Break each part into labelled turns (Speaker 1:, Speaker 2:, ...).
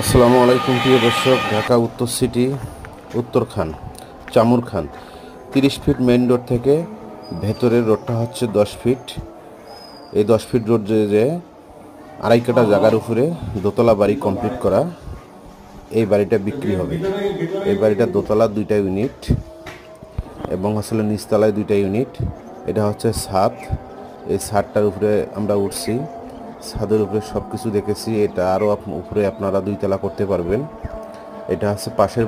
Speaker 1: আসসালামু আলাইকুম প্রিয় দর্শক, Dhaka Uttar city Uttarkhan Chamurkhan 30 feet main road থেকে ভেতরের রোডটা হচ্ছে 10 ফিট। এই 10 ফিট রোড যে আড়াই কাটা জায়গার উপরে দোতলা বাড়ি কমপ্লিট করা, এই বাড়িটা বিক্রি হবে। এই বাড়িটা দোতলা 2টা ইউনিট এবং আসলে নিচতলায় 2টা ইউনিট। এটা হচ্ছে ছাদ। এই ছাদটার উপরে আমরা উঠছি, ছাদের উপরে সব কিছু দেখেছি। এটা আরও উপরে আপনারা 2 তলা করতে পারবেন। এটা হচ্ছে পাশের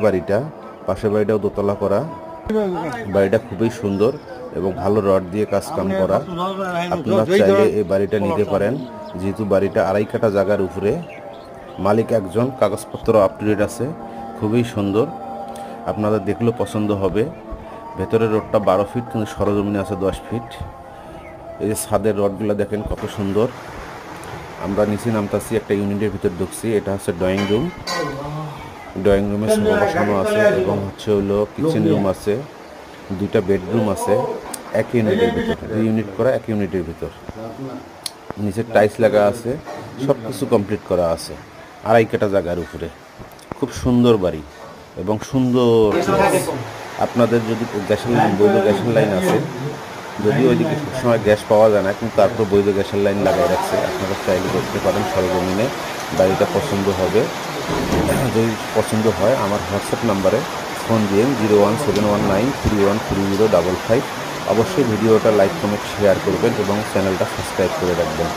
Speaker 1: বাড়িটাও দোতলা করা। বাড়িটা খুবই সুন্দর এবং ভালো রড দিয়ে কাজ কাম করা। আপনারা চাইলে এই বাড়িটা নিতে পারেন, যেহেতু বাড়িটা আড়াই কাটা জায়গার উপরে, মালিক একজন, কাগজপত্র আপ টু ডেট আছে, খুবই সুন্দর। আপনাদের দেখলেও পছন্দ হবে। ভেতরের রোডটা 12 ফিট, কিন্তু সরজমিনে আছে 10 ফিট। এই যে ছাদের রডগুলো দেখেন কত সুন্দর। আমরা নিচে নামতাছি, একটা ইউনিটের ভিতর ঢুকছি। এটা হচ্ছে ড্রয়িং রুম। ড্রয়িং রুমে সোফা বসানো আছে এবং হলো কিচেন রুম আছে, 2টা বেডরুম আছে এক ইউনিটের ভিতর। 2 ইউনিট করা এক ইউনিটের ভিতর। নিচে টাইলস লাগা আছে, সব কিছু কমপ্লিট করা আছে আড়াই কাটা জায়গার উপরে। খুব সুন্দর বাড়ি এবং সুন্দর। আপনাদের যদি বৈধ গ্যাসের লাইন আছে, যদিও ওইদিকে সবসময় গ্যাস পাওয়া যায় না, কিন্তু তারপর বৈধ গ্যাসের লাইন লাগাই রাখছে। আপনারা চাইলে করতে পারেন সরজমিনে। বাড়িটা পছন্দ হবে। যদি পছন্দ হয় আমার হোয়াটসঅ্যাপ নাম্বারে ফোন দিন 01719313055। অবশ্যই ভিডিওটা লাইক কমেন্ট শেয়ার করবেন এবং চ্যানেলটা সাবস্ক্রাইব করে রাখবেন।